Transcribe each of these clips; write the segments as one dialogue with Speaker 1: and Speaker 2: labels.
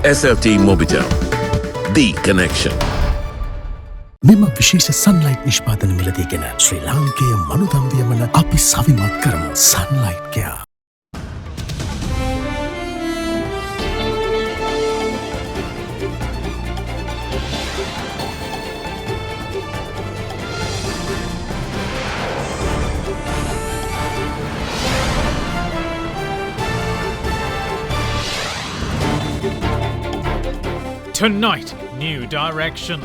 Speaker 1: SLT Mobitel, the connection.
Speaker 2: මෙම විශේෂ Sunlight නිෂ්පාදන මිලදීගෙන ශ්‍රී ලාංකේය මනුදම්වියමන අපි සවිමත් කරමු. Sunlight care.
Speaker 3: Tonight, new direction.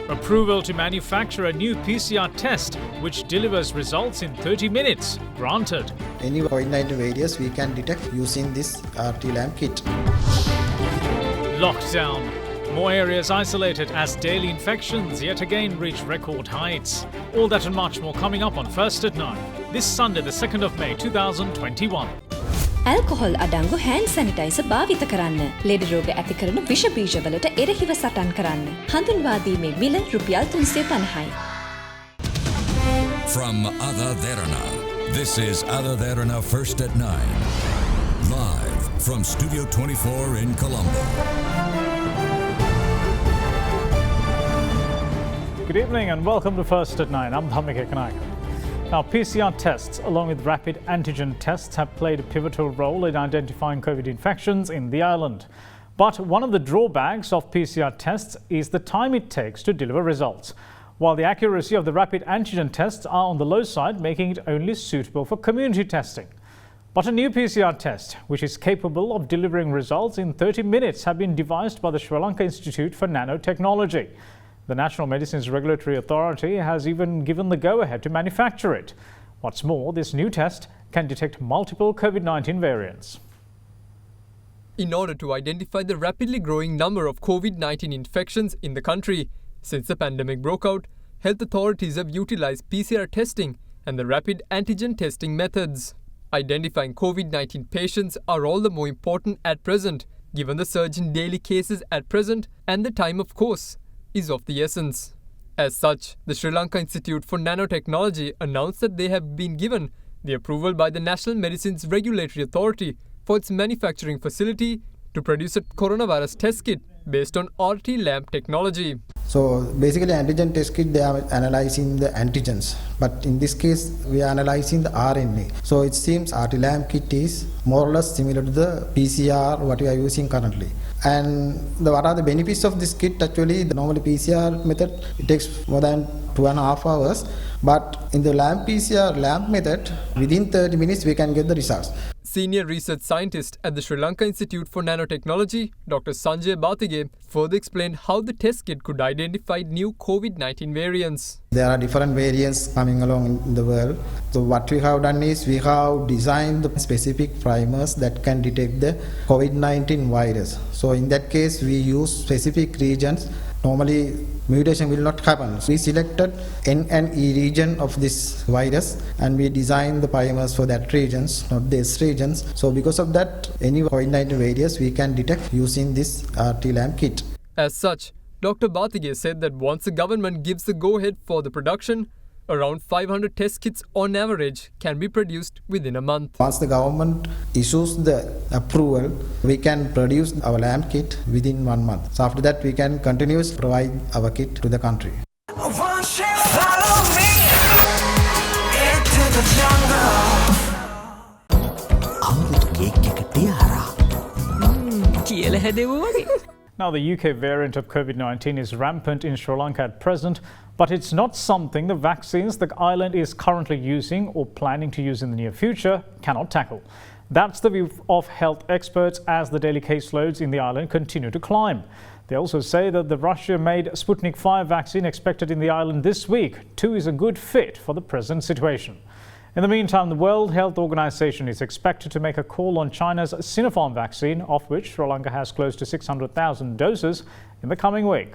Speaker 3: Approval to manufacture a new PCR test which delivers results in 30 minutes. Granted.
Speaker 4: Any COVID-19 variants we can detect using this RT-LAMP kit.
Speaker 3: Lockdown. More areas isolated as daily infections yet again reach record heights. All that and much more coming up on First at 9. This Sunday, the 2nd of May 2021.
Speaker 5: Alcohol අඩංගු hand sanitizer භාවිත කරන්න. ලෙඩ රෝග ඇති කරන විෂ බීජවලට එරෙහිව සටන් කරන්න. හඳුන්වා දීමේ මිල රුපියල් 350යි.
Speaker 6: From AdaDerana, this is AdaDerana First at 9. Live from Studio 24 in Colombo.
Speaker 3: Good evening and welcome to First at 9. I'm Dhamika Kanaka. Now, PCR tests, along with rapid antigen tests, have played a pivotal role in identifying COVID infections in the island. But one of the drawbacks of PCR tests is the time it takes to deliver results. While the accuracy of the rapid antigen tests are on the low side, making it only suitable for community testing. But a new PCR test, which is capable of delivering results in 30 minutes, have been devised by the Sri Lanka Institute for Nanotechnology. The National Medicines Regulatory Authority has even given the go-ahead to manufacture it. What's more, this new test can detect multiple COVID-19 variants.
Speaker 7: In order to identify the rapidly growing number of COVID-19 infections in the country, since the pandemic broke out, health authorities have utilized PCR testing and the rapid antigen testing methods. Identifying COVID-19 patients are all the more important at present, given the surge in daily cases at present and the time, of course, is of the essence. As such, the Sri Lanka Institute for Nanotechnology announced that they have been given the approval by the National Medicines Regulatory Authority for its manufacturing facility to produce a coronavirus test kit based on RT-LAMP technology.
Speaker 4: So basically antigen test kit, they are analyzing the antigens, but in this case we are analyzing the RNA. So it seems RT-LAMP kit is more or less similar to the PCR what we are using currently. And what are the benefits of this kit? Actually, the normal PCR method, it takes more than 2.5 hours, but in the LAMP PCR LAMP method, within 30 minutes we can get the results.
Speaker 7: Senior research scientist at the Sri Lanka Institute for Nanotechnology, Dr. Sanjay Batige, further explained how the test kit could identify new COVID-19 variants.
Speaker 4: There are different variants coming along in the world. So what we have done is we have designed the specific primers that can detect the COVID-19 virus. So in that case, we use specific regions. Normally, mutation will not happen. We selected N and E region of this virus and we designed the primers for that regions, not these regions. So because of that, any COVID-19 variants we can detect using this RT-LAMP kit.
Speaker 7: As such, Dr. Batige said that once the government gives the go-ahead for the production, around 500 test kits on average can be produced within a month.
Speaker 4: Once the government issues the approval, we can produce our LAMP kit within 1 month. So after that, we can continuously provide our kit to the country.
Speaker 3: Now, the UK variant of COVID-19 is rampant in Sri Lanka at present, but it's not something the vaccines the island is currently using or planning to use in the near future cannot tackle. That's the view of health experts as the daily caseloads in the island continue to climb. They also say that the Russia-made Sputnik V vaccine expected in the island this week too is a good fit for the present situation. In the meantime, the World Health Organization is expected to make a call on China's Sinopharm vaccine, of which Sri Lanka has close to 600,000 doses, in the coming week.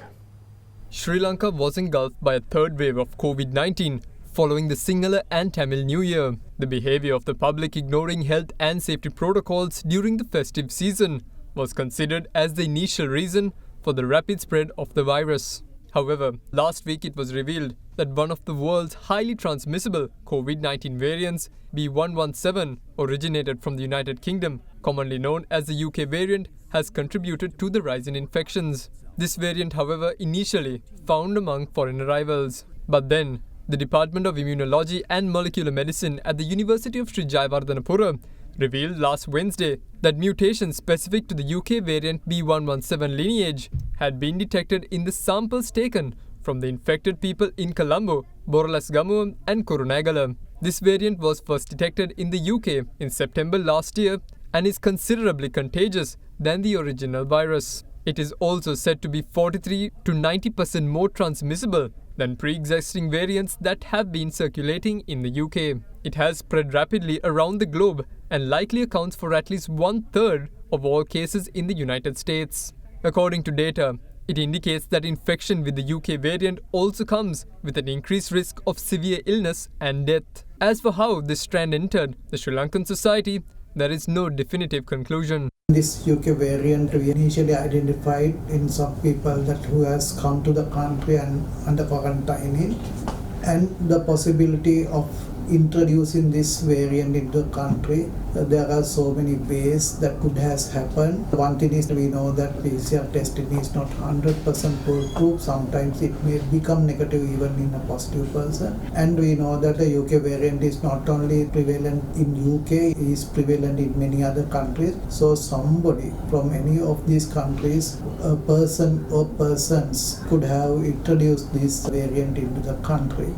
Speaker 7: Sri Lanka was engulfed by a third wave of COVID-19 following the Sinhala and Tamil New Year. The behavior of the public ignoring health and safety protocols during the festive season was considered as the initial reason for the rapid spread of the virus. However, last week it was revealed that one of the world's highly transmissible COVID-19 variants, B.1.1.7, originated from the United Kingdom, commonly known as the UK variant, has contributed to the rise in infections. This variant, however, initially found among foreign arrivals. But then, the Department of Immunology and Molecular Medicine at the University of Sri Jayawardhanapura revealed last Wednesday that mutations specific to the UK variant B117 lineage had been detected in the samples taken from the infected people in Colombo, Borolasgamuwa and Kurunegala. This variant was first detected in the UK in September last year and is considerably contagious than the original virus. It is also said to be 43 to 90% more transmissible than pre-existing variants that have been circulating in the UK. It has spread rapidly around the globe and likely accounts for at least 1/3 of all cases in the United States. According to data, it indicates that infection with the UK variant also comes with an increased risk of severe illness and death. As for how this strand entered the Sri Lankan society, there is no definitive conclusion.
Speaker 8: This UK variant we initially identified in some people that who has come to the country and under quarantining, and the possibility of introducing this variant into the country. There are so many ways that could has happened. One thing is we know that PCR testing is not 100% foolproof. Sometimes it may become negative even in a positive person. And we know that the UK variant is not only prevalent in UK, it is prevalent in many other countries. So somebody from any of these countries, a person or persons could have introduced this variant into the country.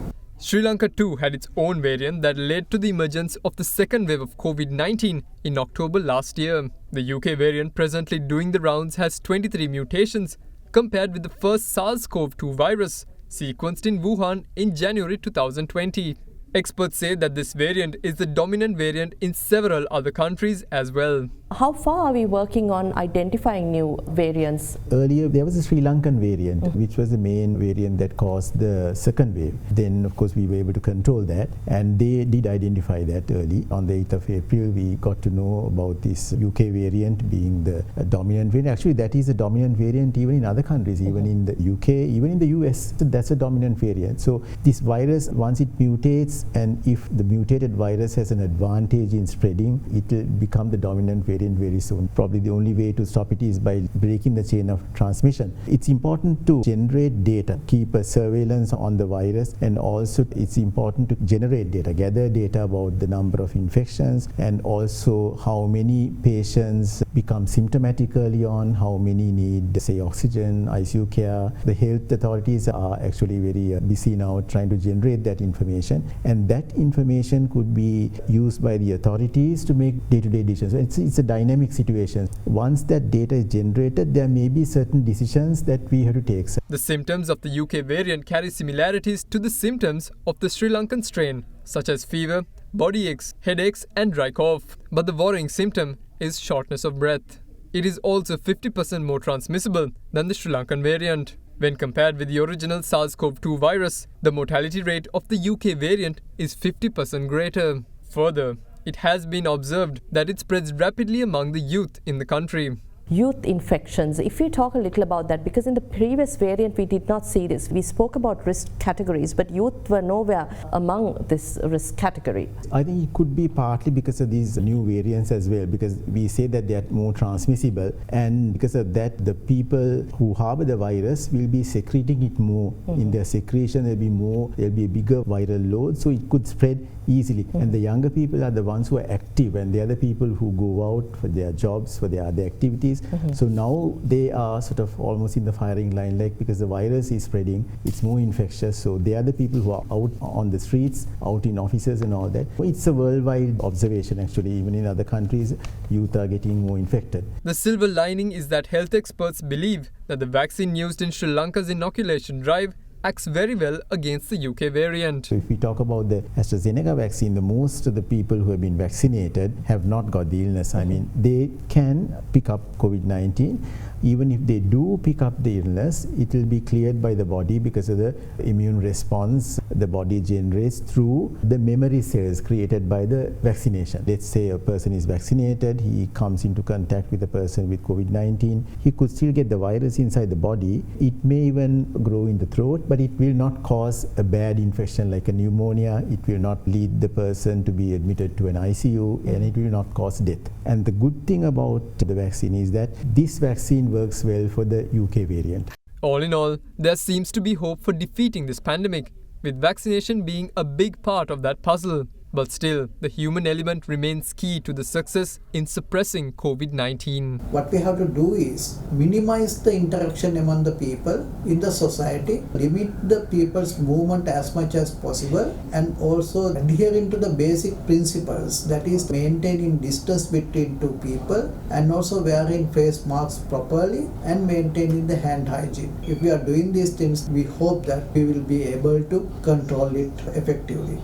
Speaker 7: Sri Lanka too had its own variant that led to the emergence of the second wave of COVID-19 in October last year. The UK variant presently doing the rounds has 23 mutations compared with the first SARS-CoV-2 virus sequenced in Wuhan in January 2020. Experts say that this variant is the dominant variant in several other countries as well.
Speaker 9: How far are we working on identifying new variants?
Speaker 10: Earlier there was a Sri Lankan variant which was the main variant that caused the second wave. Then of course we were able to control that, and they did identify that early. On the 8th of April we got to know about this UK variant being the dominant variant. Actually that is a dominant variant even in other countries, even in the UK, even in the US. So that's a dominant variant. So this virus, once it mutates, and if the mutated virus has an advantage in spreading, it will become the dominant variant very soon. Probably the only way to stop it is by breaking the chain of transmission. It's important to generate data, keep a surveillance on the virus, and also it's important to generate data, gather data about the number of infections and also how many patients become symptomatic early on, how many need, say, oxygen, ICU care. The health authorities are actually very busy now trying to generate that information, and that information could be used by the authorities to make day-to-day decisions. It's a dynamic situation. Once that data is generated, there may be certain decisions that we have to take.
Speaker 7: The symptoms of the UK variant carry similarities to the symptoms of the Sri Lankan strain, such as fever, body aches, headaches and dry cough. But the worrying symptom is shortness of breath. It is also 50% more transmissible than the Sri Lankan variant. When compared with the original SARS-CoV-2 virus, the mortality rate of the UK variant is 50% greater. Further, it has been observed that it spreads rapidly among the youth in the country.
Speaker 9: Youth infections, if you talk a little about that, because in the previous variant we did not see this. We spoke about risk categories, but youth were nowhere among this risk category.
Speaker 10: I think it could be partly because of these new variants as well, because we say that they are more transmissible, and because of that the people who harbor the virus will be secreting it more. In their secretion there'll be a bigger viral load, so it could spread easily. And the younger people are the ones who are active, and they are the people who go out for their jobs, for their other activities. So now they are sort of almost in the firing line, like, because the virus is spreading, it's more infectious, so they are the people who are out on the streets, out in offices and all that. It's a worldwide observation actually. Even in other countries, youth are getting more infected.
Speaker 7: The silver lining is that health experts believe that the vaccine used in Sri Lanka's inoculation drive acts very well against the UK variant.
Speaker 10: So if we talk about the AstraZeneca vaccine, the most of the people who have been vaccinated have not got the illness. I mean, they can pick up COVID-19. Even if they do pick up the illness, it will be cleared by the body because of the immune response the body generates through the memory cells created by the vaccination. Let's say a person is vaccinated, he comes into contact with a person with COVID-19, he could still get the virus inside the body. It may even grow in the throat, but it will not cause a bad infection like a pneumonia. It will not lead the person to be admitted to an ICU, and it will not cause death. And the good thing about the vaccine is that this vaccine works well for the UK variant.
Speaker 7: All in all, there seems to be hope for defeating this pandemic, with vaccination being a big part of that puzzle. But still, the human element remains key to the success in suppressing COVID-19.
Speaker 8: What we have to do is minimize the interaction among the people in the society, limit the people's movement as much as possible, and also adhering to the basic principles, that is maintaining distance between two people and also wearing face masks properly and maintaining the hand hygiene. If we are doing these things, we hope that we will be able to control it effectively.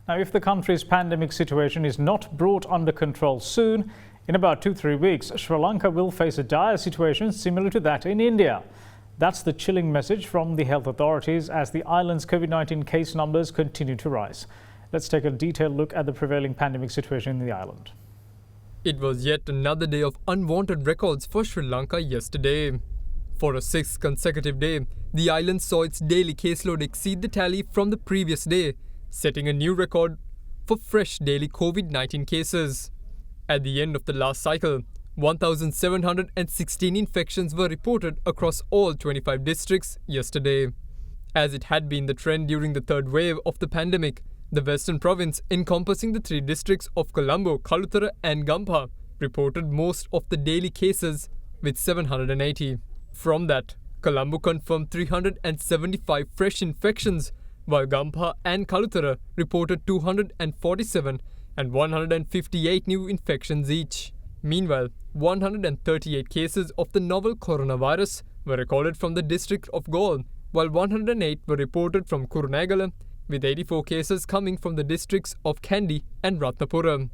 Speaker 3: Now, if the country's pandemic situation is not brought under control soon, in about 2-3 weeks, Sri Lanka will face a dire situation similar to that in India. That's the chilling message from the health authorities as the island's COVID-19 case numbers continue to rise. Let's take a detailed look at the prevailing pandemic situation in the island.
Speaker 7: It was yet another day of unwanted records for Sri Lanka yesterday. For a 6th consecutive day, the island saw its daily caseload exceed the tally from the previous day, setting a new record for fresh daily COVID-19 cases. At the end of the last cycle, 1,716 infections were reported across all 25 districts yesterday. As it had been the trend during the third wave of the pandemic, the western province, encompassing the 3 districts of Colombo, Kalutara and Gampaha, reported most of the daily cases with 780. From that, Colombo confirmed 375 fresh infections, while Gampaha and Kalutara reported 247 and 158 new infections each. Meanwhile, 138 cases of the novel coronavirus were recorded from the district of Galle, while 108 were reported from Kurunegala, with 84 cases coming from the districts of Kandy and Ratnapura.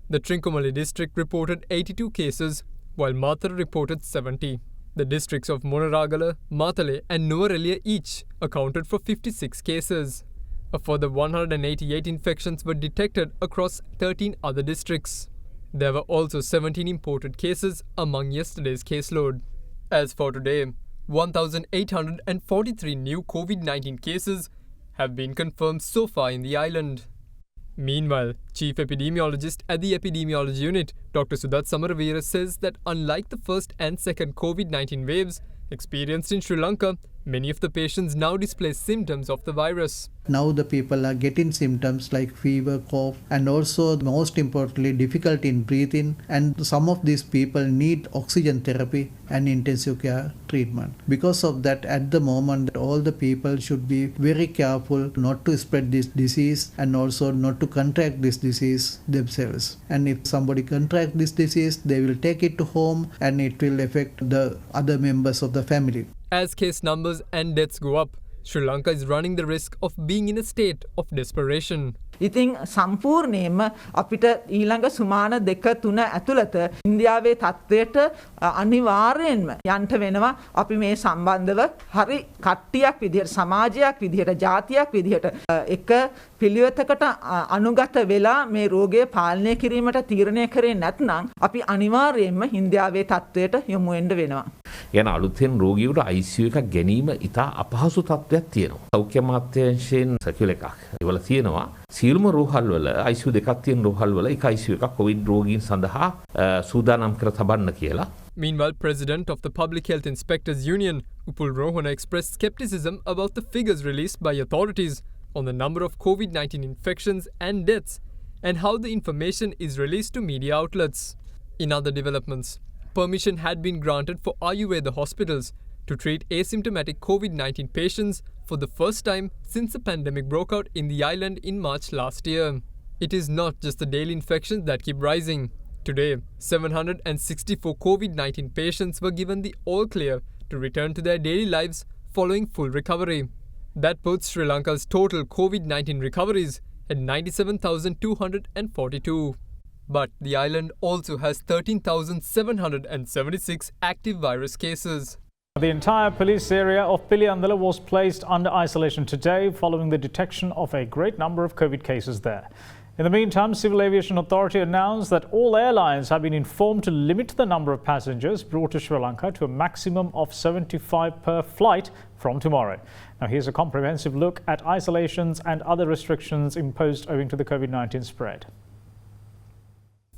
Speaker 7: The Trincomalee district reported 82 cases, while Matara reported 70. The districts of Monaragala, Matale and Nuwara each accounted for 56 cases. A further 188 infections were detected across 13 other districts. There were also 17 imported cases among yesterday's caseload. As for today, 1,843 new COVID-19 cases have been confirmed so far in the island. Meanwhile, Chief Epidemiologist at the Epidemiology Unit, Dr. Sudat Samaravira, says that unlike the first and second COVID-19 waves experienced in Sri Lanka, many of the patients now display symptoms of the virus.
Speaker 8: Now the people are getting symptoms like fever, cough, and also most importantly difficulty in breathing, and some of these people need oxygen therapy and intensive care treatment. Because of that, at the moment all the people should be very careful not to spread this disease and also not to contract this disease themselves. And if somebody contracts this disease, they will take it to home and it will affect the other members of the family.
Speaker 7: As case numbers and deaths go up, Sri Lanka is running the risk of being in a state of desperation.
Speaker 11: ඉතින් සම්පූර්ණයෙන්ම අපිට ඊළඟ සුමාන 2-3 ඇතුළත ඉන්දියාවේ තත්ත්වයට අනිවාර්යෙන්ම යන්න වෙනවා. අපි මේ සම්බන්ධව හරි කට්ටියක් විදිහට සමාජයක් විදිහට ජාතියක් විදිහට එක පිළිවෙතකට අනුගත වෙලා මේ රෝගය පාලනය කිරීමට තීරණය කරේ නැත්නම් අපි අනිවාර්යෙන්ම ඉන්දියාවේ තත්ත්වයට යොමු වෙන්න වෙනවා.
Speaker 12: යන අලුතෙන් රෝගියෙකුට ICU එකක් ගැනීම ඉතා අපහසු තත්ත්වයක් තියෙනවා. සෞඛ්‍ය අමාත්‍යාංශයෙන් සර්කියුලර් එකක් ඒවල තියෙනවා. සියලුම රෝහල් වල ICU දෙකක් තියෙන රෝහල් වල එක ICU එකක් COVID රෝගීන් සඳහා සූදානම් කර තබන්න කියලා.
Speaker 7: Meanwhile, President of the Public Health Inspectors Union, Upul Rohana, expressed skepticism about the figures released by authorities on the number of COVID-19 infections and deaths and how the information is released to media outlets. In other developments, permission had been granted for Ayurveda hospitals to treat asymptomatic COVID-19 patients for the first time since the pandemic broke out in the island in March last year. It is not just the daily infections that keep rising. Today, 764 COVID-19 patients were given the all-clear to return to their daily lives following full recovery. That puts Sri Lanka's total COVID-19 recoveries at 97,242. But the island also has 13,776 active virus cases.
Speaker 3: The entire police area of Piliyandala was placed under isolation today following the detection of a great number of COVID cases there. In the meantime, Civil Aviation Authority announced that all airlines have been informed to limit the number of passengers brought to Sri Lanka to a maximum of 75 per flight from tomorrow. Now, here's a comprehensive look at isolations and other restrictions imposed owing to the COVID-19 spread.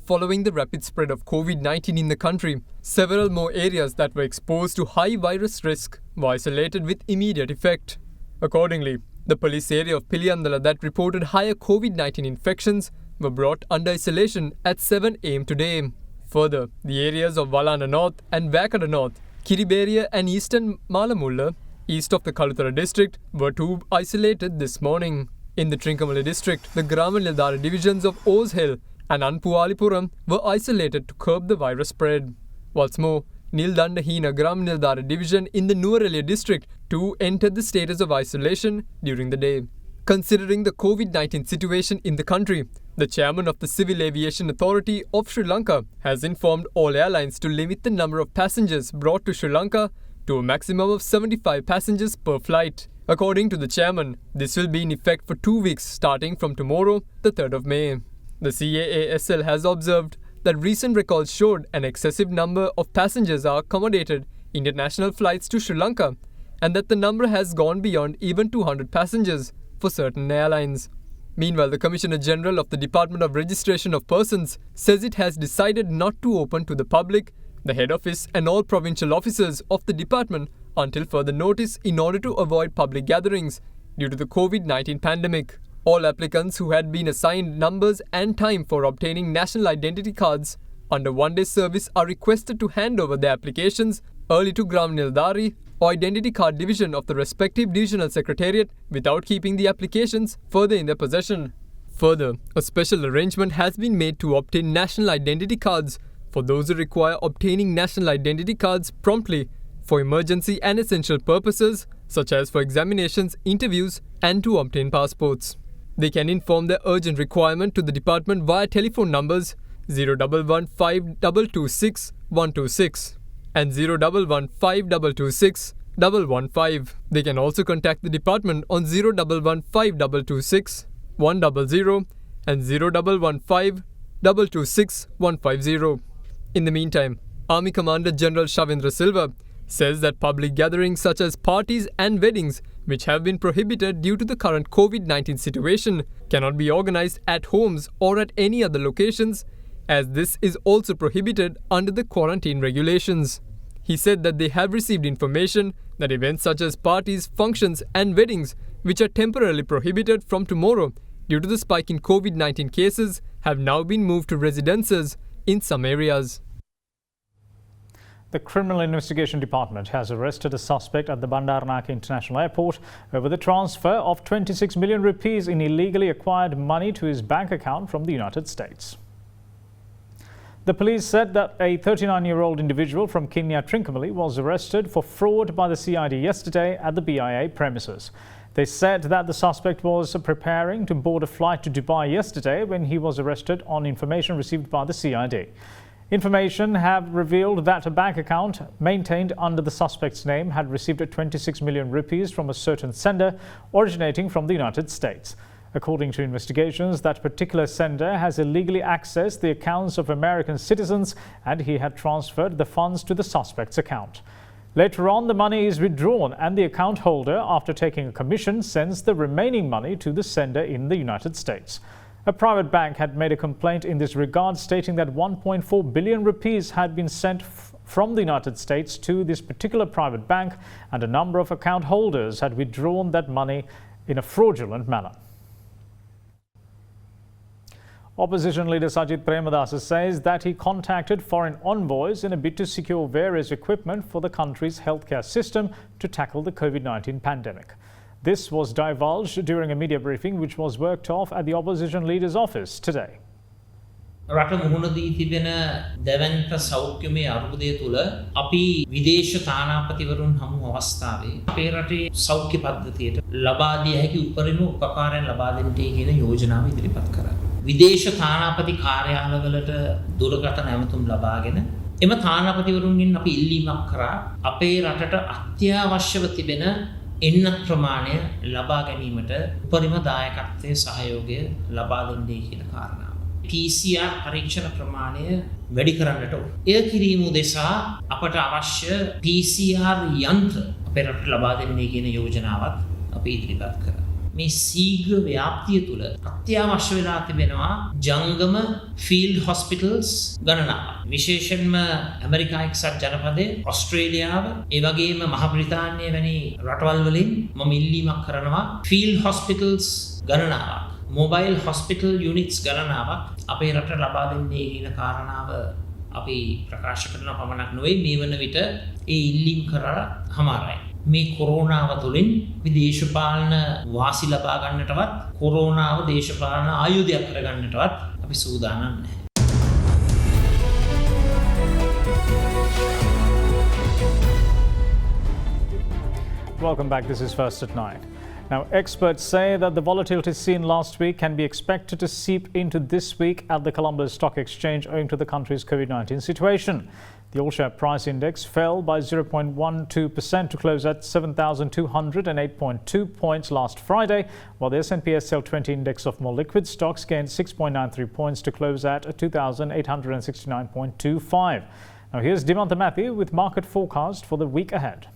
Speaker 7: Following the rapid spread of COVID-19 in the country, several more areas that were exposed to high virus risk were isolated with immediate effect. Accordingly, the police area of Piliyandala that reported higher COVID-19 infections were brought under isolation at 7 am today. Further, the areas of Walana North and Vakada North, Kiriberia and Eastern Malamulla, east of the Kalutara district, were too isolated this morning. In the Trincomalee district, the Grama Nildara divisions of Ozhill and Anpualipuram were isolated to curb the virus spread. What's more, Nildandahina Gram Nildara division in the Nuwara district too entered the status of isolation during the day. Considering the COVID-19 situation in the country, the chairman of the Civil Aviation Authority of Sri Lanka has informed all airlines to limit the number of passengers brought to Sri Lanka to a maximum of 75 passengers per flight. According to the chairman, this will be in effect for 2 weeks starting from tomorrow, the 3rd of May. The CAASL has observed that recent records showed an excessive number of passengers are accommodated in international flights to Sri Lanka and that the number has gone beyond even 200 passengers for certain airlines. Meanwhile, the Commissioner General of the Department of Registration of Persons says it has decided not to open to the public, the head office and all provincial officers of the department until further notice in order to avoid public gatherings due to the COVID-19 pandemic. All applicants who had been assigned numbers and time for obtaining national identity cards under one-day service are requested to hand over their applications early to Gram Nildari or Identity Card Division of the respective Divisional Secretariat without keeping the applications further in their possession. Further, a special arrangement has been made to obtain national identity cards for those who require obtaining national identity cards promptly for emergency and essential purposes such as for examinations, interviews and to obtain passports. They can inform their urgent requirement to the department via telephone numbers 0115226 126 and 0115226 115. They can also contact the department on 0115226 100 and 0115226 150. In the meantime, Army Commander General Shavindra Silva says that public gatherings such as parties and weddings, which have been prohibited due to the current COVID-19 situation, cannot be organized at homes or at any other locations, as this is also prohibited under the quarantine regulations. He said that they have received information that events such as parties, functions and weddings, which are temporarily prohibited from tomorrow due to the spike in COVID-19 cases, have now been moved to residences in some areas.
Speaker 3: The Criminal Investigation Department has arrested a suspect at the Bandaranaike International Airport over the transfer of 26 million rupees in illegally acquired money to his bank account from the United States. The police said that a 39-year-old individual from Kinya Trincomalee was arrested for fraud by the CID yesterday at the BIA premises. They said that the suspect was preparing to board a flight to Dubai yesterday when he was arrested on information received by the CID. Information have revealed that a bank account maintained under the suspect's name had received 26 million rupees from a certain sender originating from the United States. According to investigations, that particular sender has illegally accessed the accounts of American citizens and he had transferred the funds to the suspect's account. Later on, the money is withdrawn and the account holder, after taking a commission, sends the remaining money to the sender in the United States. A private bank had made a complaint in this regard, stating that 1.4 billion rupees had been sent from the United States to this particular private bank and a number of account holders had withdrawn that money in a fraudulent manner. Opposition leader Sajith Premadasa says that he contacted foreign envoys in a bid to secure various equipment for the country's healthcare system to tackle the COVID-19 pandemic. This was divulged during a media briefing which was worked off at the opposition leader's office today.
Speaker 13: රට මුහුණ දී තිබෙන දැවැන්ත සෞඛ්‍යමය අර්බුදය තුළ අපි විදේශ තානාපතිවරුන් හමු අවස්ථාවේ අපේ රටේ සෞඛ්‍ය පද්ධතියට ලබා දිය හැකි උපරිම උපකාරයන් ලබා දෙන්නට කියන යෝජනාව ඉදිරිපත් කරා. විදේශ තානාපති කාර්යාලවලට දුරකථන ඇමතුම් ලබාගෙන එම තානාපතිවරුන්ගෙන් අපි ඉල්ලීමක් කරා අපේ රටට අත්‍යවශ්‍යව තිබෙන එන්නත් ප්‍රමාණය ලබා ගැනීමට උපරිම දායකත්වයේ සහයෝගය ලබා දෙන්නේ කියන කාරණාව. PCR පරීක්ෂණ ප්‍රමාණය වැඩි කරන්නට ඕන. එය කිරීම උදෙසා අපට අවශ්‍ය PCR යන්ත්‍ර අපේ රටට ලබා දෙන්නේ කියන යෝජනාවත් අපි ඉදිරිපත් කරා. මේ ශීඝ්‍ර ව්‍යාප්තිය තුළ අත්‍යවශ්‍ය වෙලා තිබෙනවා ජංගම ෆීල්ඩ් හොස්පිටල්ස් ගණනාවක්. විශේෂයෙන්ම ඇමරිකා එක්සත් ජනපදයේ, ඕස්ට්‍රේලියාව, ඒ වගේම මහ බ්‍රිතාන්‍ය වැනි රටවල් වලින් මම ඉල්ලීමක් කරනවා ෆීල්ඩ් හොස්පිටල්ස් ගණනාවක්, මොබයිල් හොස්පිටල් යුනිට්ස් ගණනාවක් අපේ රටට ලබා දෙන්නේ කියන කාරණාව අපි ප්‍රකාශ කරන පමණක් නෙවෙයි මේ වන විට ඒ ඉල්ලීම් කරලා හමාරයි. මේ කොරෝනාව තුළින් අපි දේශපාලන වාසි ලබා ගන්නටවත් කොරෝනාව දේශපාලන ආයුධයක් කරගන්නටවත් අපි සූදානම් නැහැ.
Speaker 3: Welcome back. This is First at 9. Now, experts say that the volatility seen last week can be expected to seep into this week at the Colombo Stock Exchange owing to the country's COVID-19 situation. The all-share price index fell by 0.12% to close at 7,208.2 points last Friday, while the S&P SL 20 index of more liquid stocks gained 6.93 points to close at 2,869.25. Now, here's Dimantha Matthew with market forecast for the week ahead.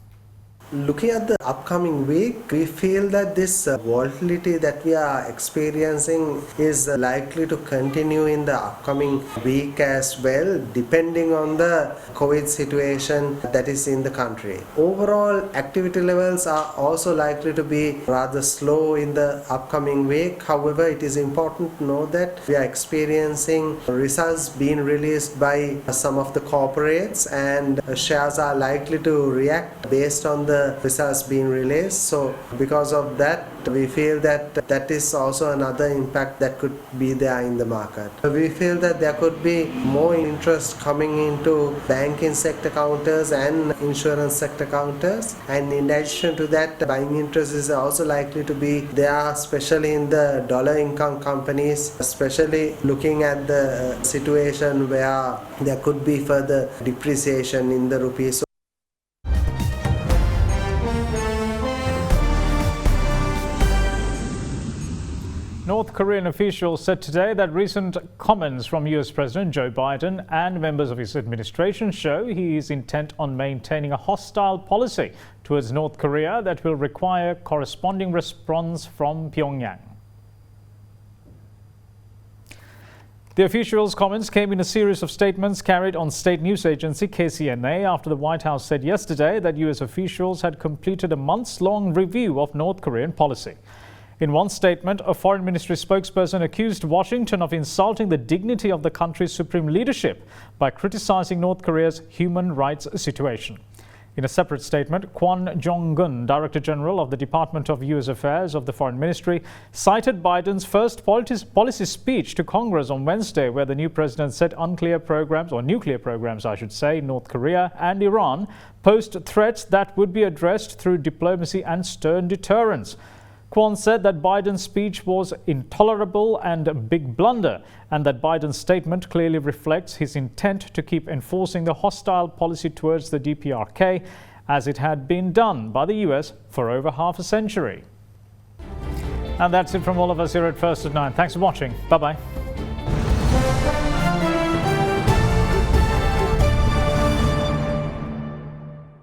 Speaker 14: Looking at the upcoming week, we feel that this volatility that we are experiencing is likely to continue in the upcoming week as well, depending on the COVID situation that is in the country. Overall, activity levels are also likely to be rather slow in the upcoming week. However, it is important to know that we are experiencing results being released by some of the corporates, and shares are likely to react based on the results being released. So because of that, we feel that that is also another impact that could be there in the market. We feel that there could be more interest coming into banking sector counters and insurance sector counters, and in addition to that, buying interest is also likely to be there, especially in the dollar income companies, especially looking at the situation where there could be further depreciation in the rupee.
Speaker 3: North Korean officials said today that recent comments from US President Joe Biden and members of his administration show he is intent on maintaining a hostile policy towards North Korea that will require corresponding response from Pyongyang. The officials' comments came in a series of statements carried on state news agency KCNA after the White House said yesterday that US officials had completed a months-long review of North Korean policy. In one statement, a foreign ministry spokesperson accused Washington of insulting the dignity of the country's supreme leadership by criticizing North Korea's human rights situation. In a separate statement, Kwon Jong-gun, Director General of the Department of U.S. Affairs of the Foreign Ministry, cited Biden's first policy speech to Congress on Wednesday, where the new president said nuclear programs, I should say, North Korea and Iran posed threats that would be addressed through diplomacy and stern deterrence. Kwon said that Biden's speech was intolerable and a big blunder, and that Biden's statement clearly reflects his intent to keep enforcing the hostile policy towards the DPRK, as it had been done by the US for over half a century. And that's it from all of us here at First at 9. Thanks for watching. Bye-bye.